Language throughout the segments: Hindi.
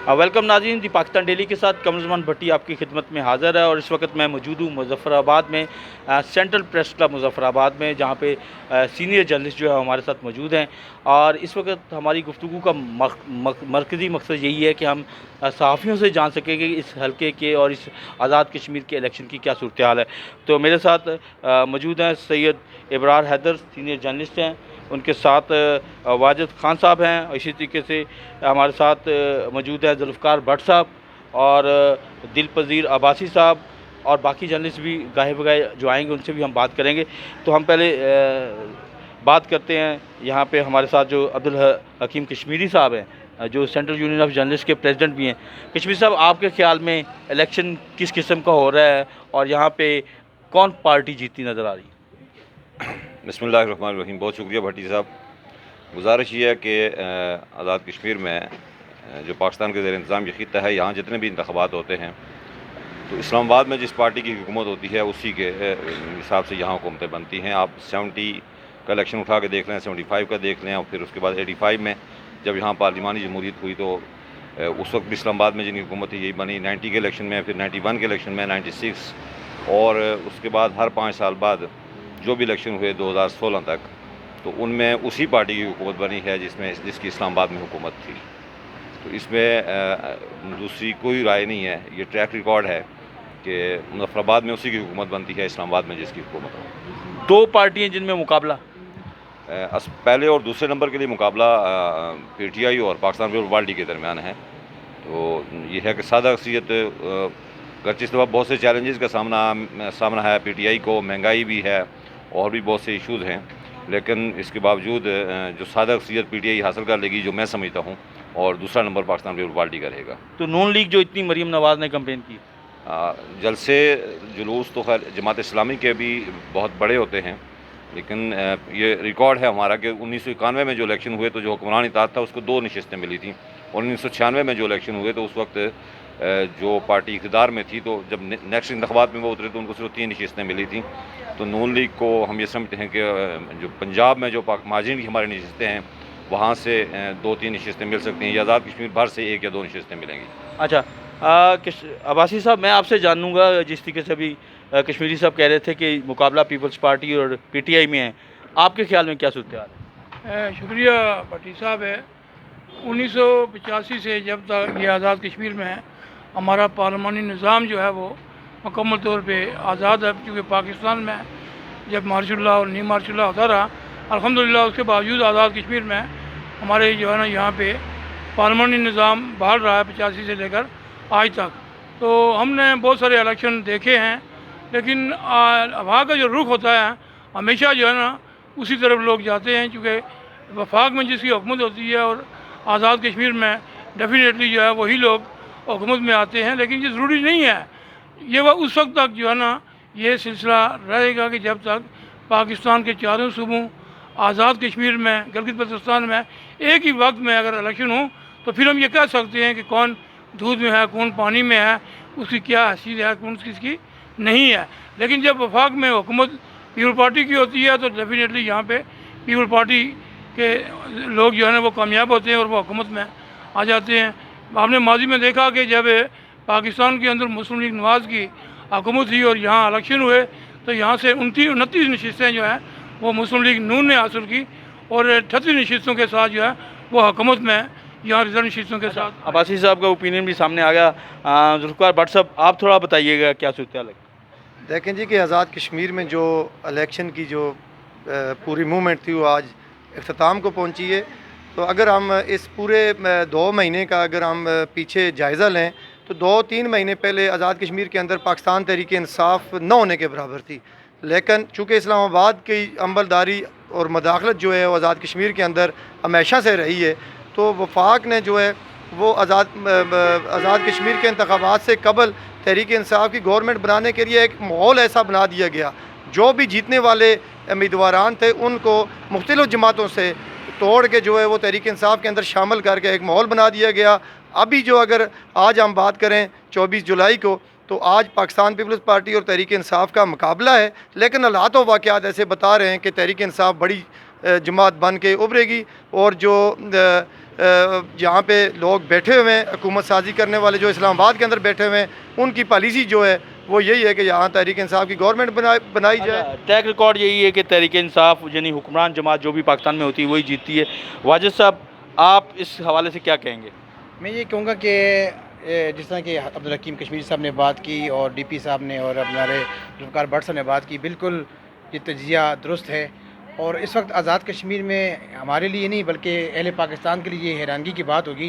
वेलकम नाज़रीन, दी पाकिस्तान डेली के साथ कमरुज़्ज़मान भट्टी आपकी खिदमत में हाज़िर है। और इस वक्त मैं मौजूद हूँ मुज़फ़्फ़राबाद में, सेंट्रल प्रेस क्लब मुज़फ़्फ़राबाद में, जहाँ पे सीनियर जर्नलिस्ट जो है हमारे साथ मौजूद हैं। और इस वक्त हमारी गुफ्तगू का मरकज़ी मकसद यही है कि हम सहाफ़ियों से जान सकें कि इस हल्के के और इस आज़ाद कश्मीर के इलेक्शन की क्या सूरत हाल है। तो मेरे साथ मौजूद हैं सैयद इबरार हैदर, सीनियर जर्नलिस्ट हैं। उनके साथ वाजिद खान साहब हैं, और इसी तरीके से हमारे साथ मौजूद हैं जुल्फ़िकार भट्ट साहब और दिलपज़ीर अब्बासी साहब, और बाकी जर्नलिस्ट भी गाहे बगाए जो आएंगे उनसे भी हम बात करेंगे। तो हम पहले बात करते हैं यहाँ पे हमारे साथ जो अब्दुल हकीम कश्मीरी साहब हैं, जो सेंट्रल यूनियन ऑफ जर्नलिस्ट के प्रेसिडेंट भी हैं। कश्मीरी साहब, आपके ख़्याल में इलेक्शन किस किस्म का हो रहा है और यहाँ पे कौन पार्टी जीतती नज़र आ रही है? बिस्मिल्लाहिर्रहमानिर्रहीम। बहुत शुक्रिया भट्टी साहब। गुजारिश ये है कि आज़ाद कश्मीर में जो पाकिस्तान के ज़ेर इंतज़ाम ये खित्ता है, यहाँ जितने भी इंतख़ाबात होते हैं तो इस्लामाबाद में जिस पार्टी की हुकूमत होती है उसी के हिसाब से यहाँ हुकूमतें बनती हैं। आप 70 का इलेक्शन उठा के देख लें, 75 का देख लें, और फिर उसके बाद 85 में जब यहाँ पार्लिमानी जमहूरियत हुई तो उस वक्त भी इस्लामाबाद में जिनकी हुकूमत थी यही बनी। 90 के इलेक्शन में, फिर 91 के इलेक्शन में, 96, और उसके बाद हर 5 साल बाद जो भी इलेक्शन हुए 2016 तक, तो उनमें उसी पार्टी की हुकूमत बनी है जिसकी इस्लामाबाद में हुकूमत थी। तो इसमें दूसरी कोई राय नहीं है, ये ट्रैक रिकॉर्ड है कि मुज़फ़्फ़राबाद में उसी की हुकूमत बनती है, इस्लामाबाद में जिसकी हुकूमत हो। 2 पार्टियाँ जिनमें मुकाबला, पहले और दूसरे नंबर के लिए मुकाबला PTI और पाकिस्तान पीपल्स पार्टी के दरमियान है। तो ये है कि सादा अक्सरियत, गर्चे इस दफ़ा बहुत से चैलेंजेस का सामना है PTI को, महंगाई भी है और भी बहुत से इशूज़ हैं, लेकिन इसके बावजूद जो सादा अक्सरियत PTI हासिल कर लेगी, जो मैं समझता हूँ, और दूसरा नंबर पाकिस्तान पीपल्स पार्टी का रहेगा। तो नून लीग जो इतनी मरीम नवाज़ ने कैंपेन की, जलसे जुलूस तो खैर जमात इस्लामी के भी बहुत बड़े होते हैं, लेकिन ये रिकॉर्ड है हमारा कि 1991 में जो इलेक्शन हुए तो जो हुक्मरान इत्तेहाद था उसको 2 नशिस्तें मिली थी, और 1996 में जो इलेक्शन हुए तो उस वक्त जो पार्टी इक़्तिदार में थी, तो जब नेक्स्ट इंतख़ाबात में वो उतरे तो उनको सिर्फ 3 नशिस्तें मिली थी। तो नून लीग को हम ये समझते हैं कि जो पंजाब में जो महाजरीन की हमारी नशिस्तें हैं वहाँ से 2-3 नशिस्तें मिल सकती हैं, या आज़ाद कश्मीर भर से 1 या 2 नशिस्तें मिलेंगी। अच्छा, अब्बासी साहब, मैं आपसे जानूँगा, जिस तरीके से अभी कश्मीरी साहब कह रहे थे कि मुकाबला पीपल्स पार्टी और PTI में है, आपके ख्याल में क्या सूरत हाल है? शुक्रिया भट्टी साहब है। 1985 से जब तक ये आज़ाद कश्मीर में है, हमारा पार्लिमानी निज़ाम जो है वो मुकम्मल तौर पे आज़ाद है, क्योंकि पाकिस्तान में जब मार्शल लॉ और नी मार्शल लॉ होता रहा, अल्हम्दुलिल्लाह उसके बावजूद आज़ाद कश्मीर में हमारे जो है ना यहाँ पे पार्लिमानी निज़ाम बहाल रहा है 85 से लेकर आज तक। तो हमने बहुत सारे इलेक्शन देखे हैं, लेकिन वहाँ का जो रुख होता है हमेशा जो है ना उसी तरफ लोग जाते हैं, क्योंकि वफाक में जिसकी हुकूमत होती है और आज़ाद कश्मीर में डेफिनेटली जो है वही लोग हुकूमत में आते हैं। लेकिन ये ज़रूरी नहीं है, ये वह उस वक्त तक जो है ना ये सिलसिला रहेगा कि जब तक पाकिस्तान के चारों सूबों आज़ाद कश्मीर में, गिलगित बल्तिस्तान में एक ही वक्त में अगर इलेक्शन हो तो फिर हम ये कह सकते हैं कि कौन दूध में है, कौन पानी में है, उसकी क्या हैसियत है, कौन किसकी नहीं है। लेकिन जब वफाक में हुकूमत पीपल पार्टी की होती है तो डेफिनेटली यहाँ पे पीपल पार्टी के लोग जो है ना वो कामयाब होते हैं और वो हुकूमत में आ जाते हैं। आपने माजी में देखा कि जब पाकिस्तान के अंदर मुस्लिम लीग नवाज़ की हुकूमत थी और यहाँ इलेक्शन हुए तो यहाँ से 29 नशिस्तें जो हैं वो मुस्लिम लीग नून ने हासिल की, और 38 नशिस्तों के साथ जो है वो हुकूमत में यहाँ रिजर्व नशिस्तों के साथ। अब्बासी साहब का ओपिनियन भी सामने आ गया। जुल्फ़िकार भट्ट साहब, आप थोड़ा बताइएगा क्या सूरत हाल है? देखें जी कि आज़ाद कश्मीर में जो इलेक्शन की जो पूरी मूवमेंट थी वो आज इख्तिताम को पहुंची है। तो अगर हम इस पूरे 2 महीने का अगर हम पीछे जायज़ा लें तो 2-3 महीने पहले आज़ाद कश्मीर के अंदर पाकिस्तान तहरीक इंसाफ न होने के बराबर थी, लेकिन चूँकि इस्लामाबाद की अमलदारी और मदाखलत जो है वो आज़ाद कश्मीर के अंदर हमेशा से रही है, तो वफाक ने जो है वो आज़ाद कश्मीर के इंतख़ाबात से कबल तहरीक इंसाफ की गवर्नमेंट बनाने के लिए एक माहौल ऐसा बना दिया गया। जो भी जीतने वाले उम्मीदवारान थे उनको मुख्तलिफ़ जमातों से तोड़ के जो है वो तहरीक इंसाफ के अंदर शामिल करके एक माहौल बना दिया गया। अभी जो अगर आज हम बात करें 24 जुलाई को, तो आज पाकिस्तान पीपल्स पार्टी और तहरीक इंसाफ का मुकाबला है, लेकिन हालात व वाक़यात ऐसे बता रहे हैं कि तहरीक इंसाफ बड़ी जमात बन के उभरेगी। और जो जहाँ पे लोग बैठे हुए हैं हुकूमत साजी करने वाले, जो इस्लामाबाद के अंदर बैठे हुए हैं, उनकी पॉलिसी जो है वो यही है कि यहाँ तहरीक इंसाफ की गवर्नमेंट बनाई जाए। ट्रैक रिकॉर्ड यही है कि तहरीक इंसाफ यानी हुक्मरान जमात जो भी पाकिस्तान में होती है वही जीतती है। वाजिद साहब, आप इस हवाले से क्या कहेंगे? मैं ये कहूँगा कि जिस तरह कि अब्दुल हकीम कश्मीरी साहब ने बात की और DP साहब ने और हमारे जुल्फ़िकार भट्ट साहब ने बात की, बिल्कुल ये तजिया दुरुस्त है। और इस वक्त आज़ाद कश्मीर में हमारे लिए नहीं बल्कि अहले पाकिस्तान के लिए हैरानगी की बात होगी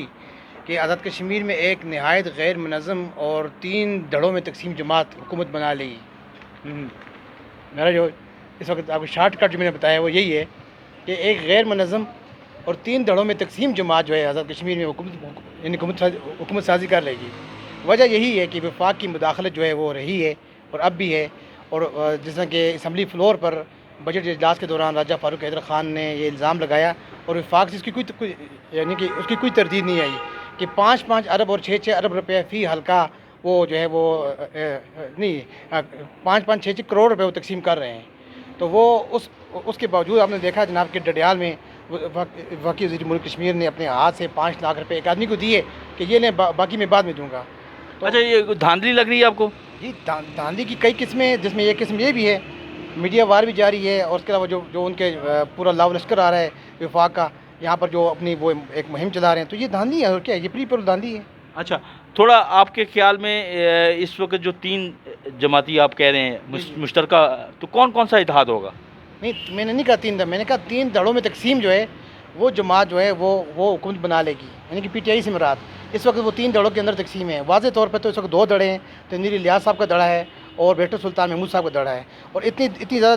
कि आज़ाद कश्मीर में एक नहायत गैर मुनज़्ज़म और 3 धड़ों में तकसीम जमात हुकूमत बना ली। मेरा जो इस वक्त आपको शॉर्टकट जो मैंने बताया वो यही है कि एक गैर मुनज़्ज़म और 3 धड़ों में तकसीम जमात जो है आज़ाद कश्मीर में हुकूमत साजी कर लेगी। वजह यही है कि वफाक की मुदाखलत जो है वो रही है और अब भी है। और जिस तरह कि असम्बली फ्लोर पर बजट इजलास के दौरान राजा फ़ारूक हैदर ख़ान ने ये इल्ज़ाम लगाया और वफाक से इसकी कोई यानी कि उसकी कोई तरदीद नहीं आई कि 5-5 अरब और 6-6 अरब रुपये फ़ी हल्का वो जो है वो नहीं 5-5 6-6 करोड़ रुपये वो तकसीम कर रहे हैं। तो वो उसके बावजूद आपने देखा जनाब के डडियाल में वकील वज़ीर मुल्क कश्मीर ने अपने हाथ से 5 लाख रुपये एक आदमी को दिए कि ये लें, बाकी मैं बाद में दूँगा। तो अच्छा, ये धांधली लग रही है आपको? जी, धांधली की कई किस्में, जिसमें एक किस्म ये भी है मीडिया वार भी जारी है और उसके अलावा जो उनके पूरा लाव लश्कर आ रहा है वफाक का, यहाँ पर जो अपनी वो एक मुहिम चला रहे हैं, तो ये धांधली है और क्या है, ये प्री धांधली है। अच्छा, थोड़ा आपके ख्याल में इस वक्त जो 3 जमाती आप कह रहे हैं मुश्तरका, तो कौन कौन सा इत्तेहाद होगा? नहीं, मैंने नहीं कहा 3 मैंने कहा 3 धड़ों में तकसीम जो है वो जमात जो है वो हुकूमत बना लेगी, यानी कि PTI से मुराद। इस वक्त वो 3 धड़ों के अंदर तकसीम है। वाज़े तौर पर तो इस वक्त 2 धड़े हैं, तनवीर इलियास साहब का धड़ा है और बेटर सुल्तान महमूद साहब का धड़ा है। और इतनी ज़्यादा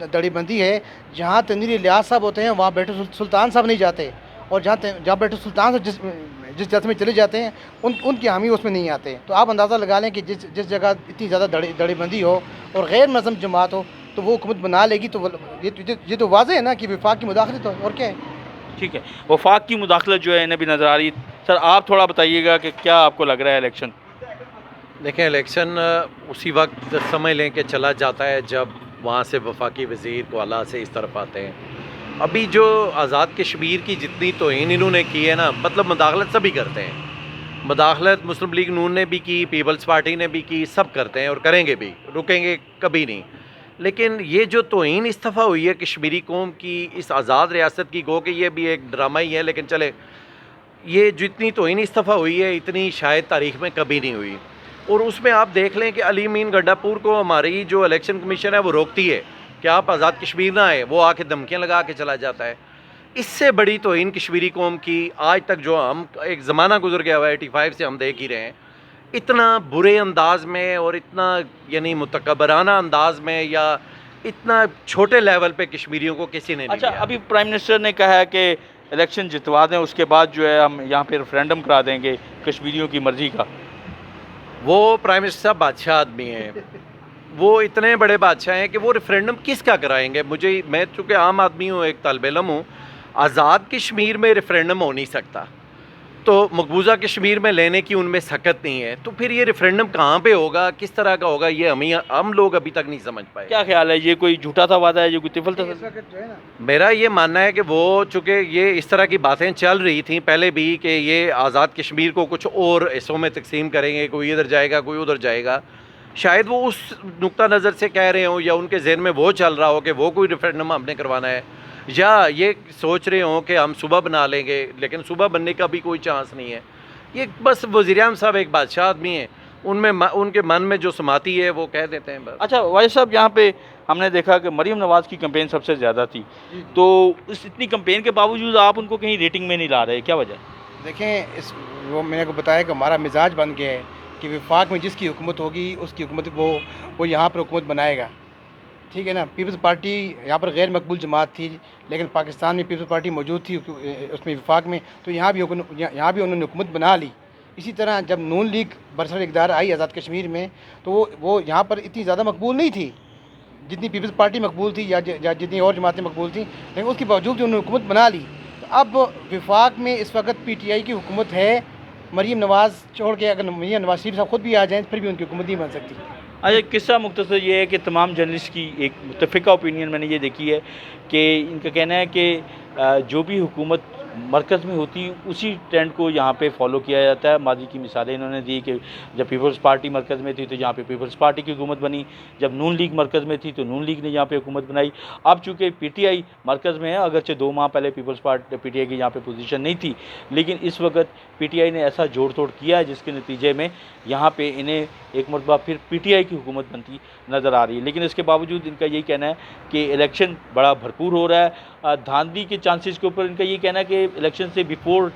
दड़ीबंदी है, जहाँ तनवीर इलियास साहब होते हैं वहाँ बेटर सुल्तान साहब नहीं जाते, और जहाँ बेटर सुल्तान साहब जिस जगह में चले जाते हैं उनकी हामी उसमें नहीं आते। तो आप अंदाज़ा लगा लें कि जिस जगह इतनी ज़्यादा दड़ीबंदी हो और गैर मुनज़्ज़म जमात हो तो वो हुकूमत बना लेगी। तो ये तो वाज़े है ना कि वफाक की मुदाखलत हो, और क्या है। ठीक है, वफाक की मुदाखलत जो है इन्हें भी नज़र आ रही। सर, आप थोड़ा बताइएगा कि क्या आपको लग रहा है इलेक्शन? देखें, इलेक्शन उसी वक्त समझ लें कि चला जाता है जब वहाँ से वफाकी वज़ीर को आला से इस तरफ आते हैं। अभी जो आज़ाद कश्मीर की जितनी तौहीन इन्होंने की है ना, मतलब मुदाखलत सभी करते हैं। मुदाखलत मुस्लिम लीग नून ने भी की, पीपल्स पार्टी ने भी की, सब करते हैं और करेंगे भी, रुकेंगे कभी नहीं। लेकिन ये जो तौहीन इस दफ़ा हुई है कश्मीरी कौम की इस आज़ाद रियासत की, गो कि ये भी एक ड्रामा ही है, लेकिन चले, ये जितनी तौहीन इस दफ़ा हुई है इतनी शायद तारीख़ में कभी नहीं हुई। और उसमें आप देख लें कि अली मीन गंडापुर को हमारी जो इलेक्शन कमीशन है वो रोकती है कि आप आज़ाद कश्मीर ना आए, वो आके धमकियाँ लगा के चला जाता है। इससे बड़ी तौहीन कश्मीरी कौम की आज तक जो हम एक ज़माना गुजर गया हुआ है 85 से हम देख ही रहे हैं, इतना बुरे अंदाज में और इतना यानी मुतकबराना अंदाज में या इतना छोटे लेवल पे कश्मीरियों को किसी ने नहीं अच्छा, किया। अभी प्राइम मिनिस्टर ने कहा है कि इलेक्शन जितवा दें, उसके बाद जो है हम यहाँ पे रेफरेंडम करा देंगे कश्मीरियों की मर्ज़ी का। वो प्राइम मिनिस्टर साहब बादशाह आदमी हैं, वो इतने बड़े बादशाह हैं कि वो रेफरेंडम किसका कराएंगे। मैं चूँकि आम आदमी हूँ, एक तालिब इल्म हूँ, आज़ाद कश्मीर में रेफरेंडम हो नहीं सकता, तो मकबूजा कश्मीर में लेने की उनमें सकत नहीं है, तो फिर ये रेफरेंडम कहाँ पे होगा, किस तरह का होगा, ये हम लोग अभी तक नहीं समझ पाए। क्या ख्याल है, ये कोई झूठा सा वादा है, ये कोई तिफल था? मेरा ये मानना है कि वो चूँकि ये इस तरह की बातें चल रही थी पहले भी कि ये आज़ाद कश्मीर को कुछ और हिस्सों में तकसीम करेंगे, कोई इधर जाएगा कोई उधर जाएगा, शायद वो उस नुक्ता नज़र से कह रहे हों या उनके जहन में वो चल रहा हो कि वो कोई रेफरेंडम हमने करवाना है, या ये सोच रहे हों कि हम सुबह बना लेंगे, लेकिन सुबह बनने का भी कोई चांस नहीं है। ये बस वज़ीर-ए-आज़म साहब एक बादशाह आदमी हैं, उनके मन में जो समाती है वो कह देते हैं बस। अच्छा वाजिद साहब, यहाँ पे हमने देखा कि मरीम नवाज़ की कैंपेन सबसे ज़्यादा थी, तो इस इतनी कैंपेन के बावजूद आप उनको कहीं रेटिंग में नहीं ला रहे, क्या वजह? देखें, वो मैंने को बताया कि हमारा मिजाज बन गया है कि वफाक में जिसकी हुकूमत होगी उसकी हुकूमत वो यहाँ पर हुकूमत बनाएगा, ठीक है ना। पीपल्स पार्टी यहाँ पर गैर मकबूल जमात थी, लेकिन पाकिस्तान में पीपल्स पार्टी मौजूद थी उसमें वफाक में, तो यहाँ भी उन्होंने हुकूमत बना ली। इसी तरह जब नून लीग बरसर इक़्तिदार आई आज़ाद कश्मीर में, तो वो यहाँ पर इतनी ज़्यादा मकबूल नहीं थी जितनी पीपल्स पार्टी मकबूल थी या जितनी और जमातें मकबूल थी, लेकिन उसके बावजूद उन्होंने हुकूमत बना ली। तो अब वफाक में इस वक्त PTI की हुकूमत है, मरीम नवाज़ छोड़ के अगर मरीम नवाज़ शरीफ साहब खुद भी आ जाएँ फिर भी उनकी हुकूमत नहीं बन सकती। अच्छा, किस्सा मुख्तसर ये है कि तमाम जर्नलिस्ट की एक मुत्तफ़िका ओपिनियन मैंने ये देखी है कि इनका कहना है कि जो भी हुकूमत मरकज़ में होती उसी ट्रेंड को यहाँ पे फॉलो किया जाता है। माजी की मिसालें इन्होंने दी कि जब पीपल्स पार्टी मरकज़ में थी तो यहाँ पे पीपल्स पार्टी की हुकूमत बनी, जब नून लीग मरकज़ में थी तो नून लीग ने यहाँ पे हुकूमत बनाई। अब चूँकि पीटीआई मरकज़ में है, अगरचे 2 माह पहले पीटीआई की यहाँ पे पोजीशन नहीं थी, लेकिन इस वक्त पीटीआई ने ऐसा जोड़ तोड़ किया है जिसके नतीजे में यहाँ पे इन्हें एक मरतबा फिर पीटीआई की हुकूमत बनती नज़र आ रही है। लेकिन इसके बावजूद इनका यही कहना है कि इलेक्शन बड़ा भरपूर हो रहा है। धांधली के चांसेस के ऊपर इनका ये कहना है कि इलेक्शन से बिफोर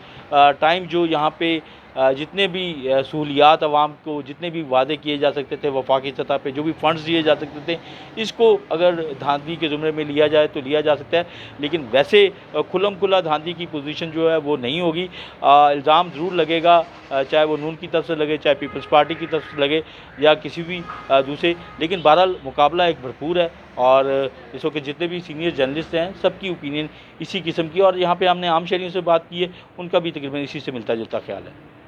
टाइम जो यहाँ पे जितने भी सहूलियात आवाम को, जितने भी वादे किए जा सकते थे वफाकी सतह पे, जो भी फ़ंड्स दिए जा सकते थे, इसको अगर धांधली के ज़ुमरे में लिया जाए तो लिया जा सकता है। लेकिन वैसे खुल्लम खुल्ला धांधली की पोजीशन जो है वो नहीं होगी। इल्ज़ाम ज़रूर लगेगा, चाहे वो नून की तरफ से लगे, चाहे पीपल्स पार्टी की तरफ से लगे या किसी भी दूसरे, लेकिन बहरहाल मुकाबला एक भरपूर है। और इस वक्त जितने भी सीनियर जर्नलिस्ट हैं सबकी ओपिनियन इसी किस्म की, और यहाँ पे हमने आम शहरियों से बात की है, उनका भी तकरीबन इसी से मिलता जुलता ख्याल है।